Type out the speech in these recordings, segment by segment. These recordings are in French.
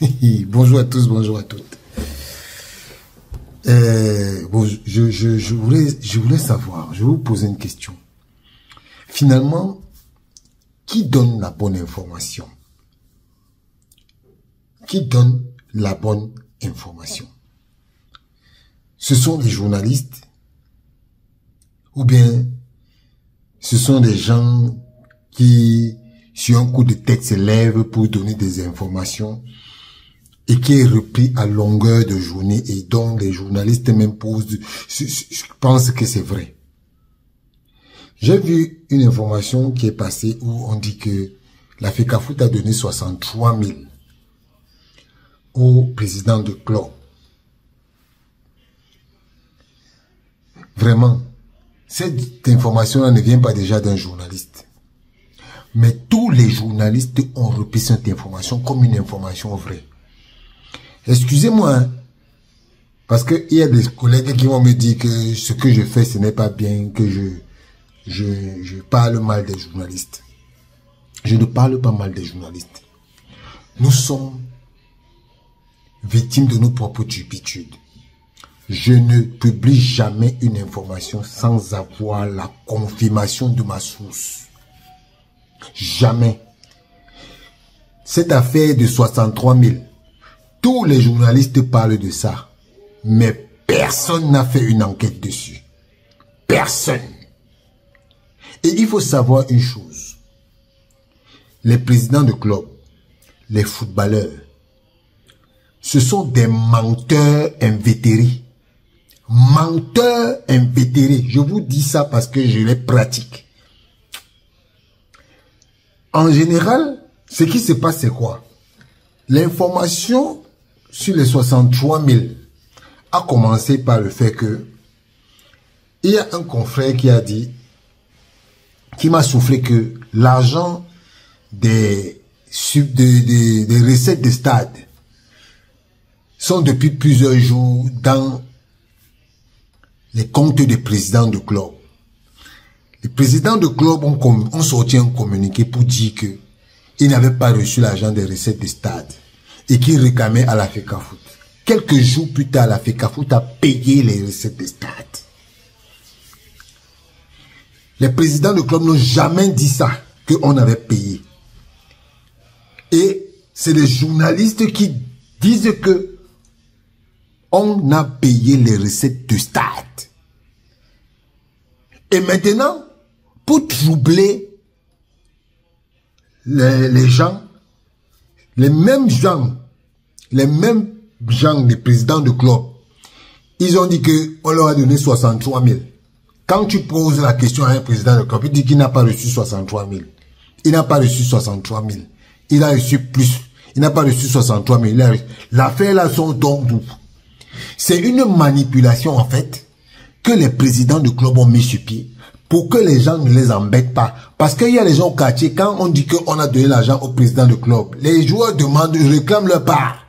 Bonjour à tous, bonjour à toutes. Bon, je voulais savoir, je vais vous poser une question. Finalement, qui donne la bonne information? Qui donne la bonne information? Ce sont les journalistes ou bien ce sont des gens qui, sur un coup de tête, se lèvent pour donner des informations et qui est repris à longueur de journée et dont les journalistes même je pense que c'est vrai. J'ai vu une information qui est passée où on dit que la FECAFOOT a donné 63 000 au président de club. Vraiment, cette information-là ne vient pas déjà d'un journaliste. Mais tous les journalistes ont repris cette information comme une information vraie. Excusez-moi, hein, parce qu'il y a des collègues qui vont me dire que ce que je fais, ce n'est pas bien, que je parle mal des journalistes. Je ne parle pas mal des journalistes. Nous sommes victimes de nos propres turpitudes. Je ne publie jamais une information sans avoir la confirmation de ma source. Jamais. Cette affaire de 63 000, tous les journalistes parlent de ça, mais personne n'a fait une enquête dessus. Personne. Et il faut savoir une chose. Les présidents de club, les footballeurs, ce sont des menteurs invétérés. Menteurs invétérés. Je vous dis ça parce que je les pratique. En général, ce qui se passe, c'est quoi? L'information sur les 63 000 a commencé par le fait que il y a un confrère qui a dit, qui m'a soufflé que l'argent des recettes de stade sont depuis plusieurs jours dans les comptes des présidents de club. Les présidents de club ont sorti un communiqué pour dire que ils n'avaient pas reçu l'argent des recettes de stade et qu'ils réclamaient à la FECAFOOT. Quelques jours plus tard, la FECAFOOT a payé les recettes de stade. Les présidents de club n'ont jamais dit ça, qu'on avait payé. Et c'est les journalistes qui disent que on a payé les recettes de stade. Et maintenant, pour troubler les gens, les mêmes gens, les présidents de club, ils ont dit qu'on leur a donné 63 000. Quand tu poses la question à un président de club, il dit qu'il n'a pas reçu 63 000. Il n'a pas reçu 63 000. Il a reçu plus. Il n'a pas reçu 63 000. L'affaire là sont donc doux. C'est une manipulation en fait que les présidents de club ont mis sur pied pour que les gens ne les embêtent pas. Parce qu'il y a les gens au quartier, quand on dit qu'on a donné l'argent au président de club, les joueurs demandent, réclament leur part.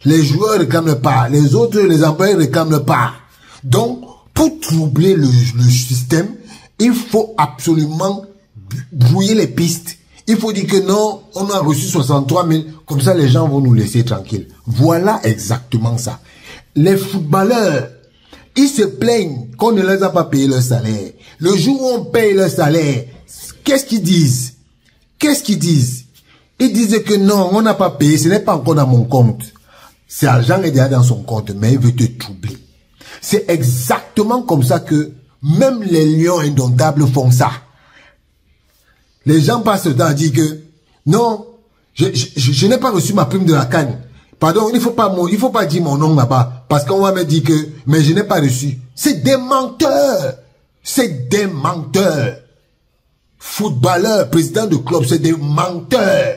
Les joueurs réclament leur part. Les autres, les employés réclament leur part. Donc, pour troubler le système, il faut absolument brouiller les pistes. Il faut dire que non, on a reçu 63 000, comme ça les gens vont nous laisser tranquilles. Voilà exactement ça. Les footballeurs, ils se plaignent qu'on ne les a pas payé leur salaire. Le jour où on paye leur salaire, qu'est-ce qu'ils disent? Qu'est-ce qu'ils disent? Ils disent que non, on n'a pas payé, ce n'est pas encore dans mon compte. Cet argent est déjà dans son compte, mais il veut te troubler. C'est exactement comme ça que même les lions indomptables font ça. Les gens passent le temps à dire que non, je n'ai pas reçu ma prime de la CAN. Pardon, il faut pas dire mon nom là-bas, parce qu'on va me dire que, mais je n'ai pas reçu. C'est des menteurs. C'est des menteurs. Footballeurs, présidents de club, c'est des menteurs.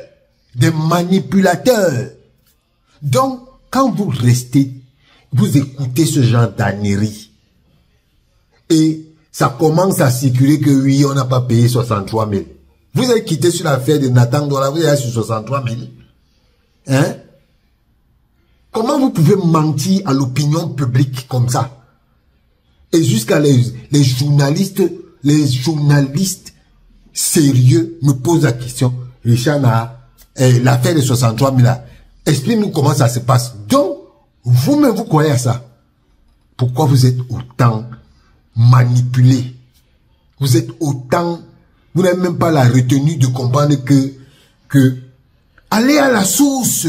Des manipulateurs. Donc, quand vous restez, vous écoutez ce genre d'ânerie. Et ça commence à circuler que oui, on n'a pas payé 63 000. Vous avez quitté sur l'affaire de Nathan Dola, vous êtes sur 63 000. Hein? Comment vous pouvez mentir à l'opinion publique comme ça? Et jusqu'à les journalistes sérieux me posent la question. Richard, l'affaire de 63 000 là, Explique-nous comment ça se passe. Donc, vous-même, vous croyez à ça. Pourquoi vous êtes autant manipulé? Vous êtes autant... Vous n'avez même pas la retenue de comprendre que allez à la source.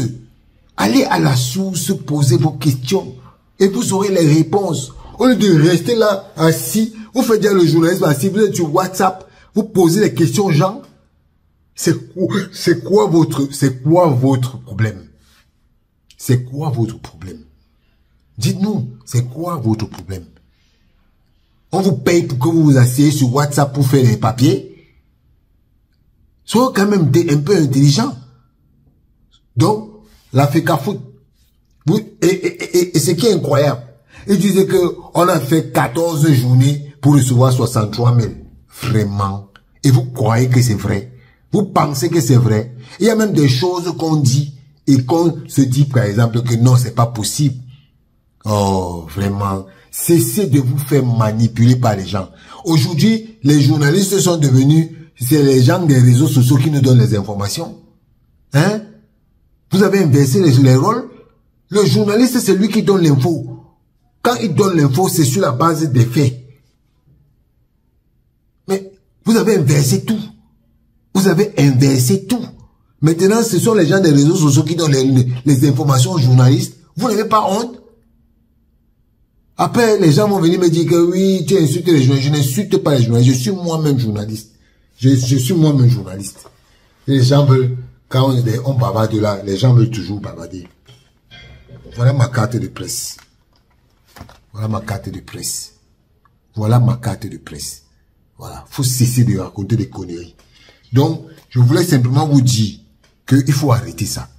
Allez à la source, posez vos questions. Et vous aurez les réponses. Au lieu de rester là, assis, vous faites dire le journalisme assis, vous êtes sur WhatsApp, vous posez les questions aux gens. C'est quoi votre problème? C'est quoi votre problème? Dites-nous, c'est quoi votre problème? On vous paye pour que vous vous asseyez sur WhatsApp pour faire les papiers? Soyez quand même un peu intelligent. Donc, la FECAFOOT, et ce qui est incroyable, il disait que on a fait 14 journées pour recevoir 63 000. Vraiment. Et vous croyez que c'est vrai? Vous pensez que c'est vrai? Il y a même des choses qu'on dit et qu'on se dit, par exemple, que non, c'est pas possible. Oh, vraiment. Cessez de vous faire manipuler par les gens. Aujourd'hui, les journalistes sont devenus, c'est les gens des réseaux sociaux qui nous donnent les informations. Hein? Vous avez inversé les rôles. Le journaliste, c'est lui qui donne l'info. Quand il donne l'info, c'est sur la base des faits. Mais vous avez inversé tout. Vous avez inversé tout. Maintenant, ce sont les gens des réseaux sociaux qui donnent les informations aux journalistes. Vous n'avez pas honte? Après, les gens vont venir me dire que oui, tu insultes les journalistes. Je n'insulte pas les journalistes. Je suis moi-même journaliste. Je suis moi-même journaliste. Et les gens veulent, quand on bavarde là, les gens veulent toujours bavarder. Voilà ma carte de presse. Voilà ma carte de presse. Voilà ma carte de presse. Voilà. Faut cesser de raconter des conneries. Donc, je voulais simplement vous dire qu'il faut arrêter ça.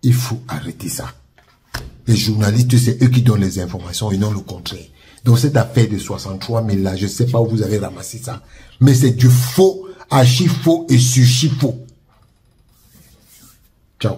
Il faut arrêter ça. Les journalistes, c'est eux qui donnent les informations et non le contraire. Donc, cette affaire de 63 000 là, je ne sais pas où vous avez ramassé ça. Mais c'est du faux, archi faux et sushi faux. Ciao.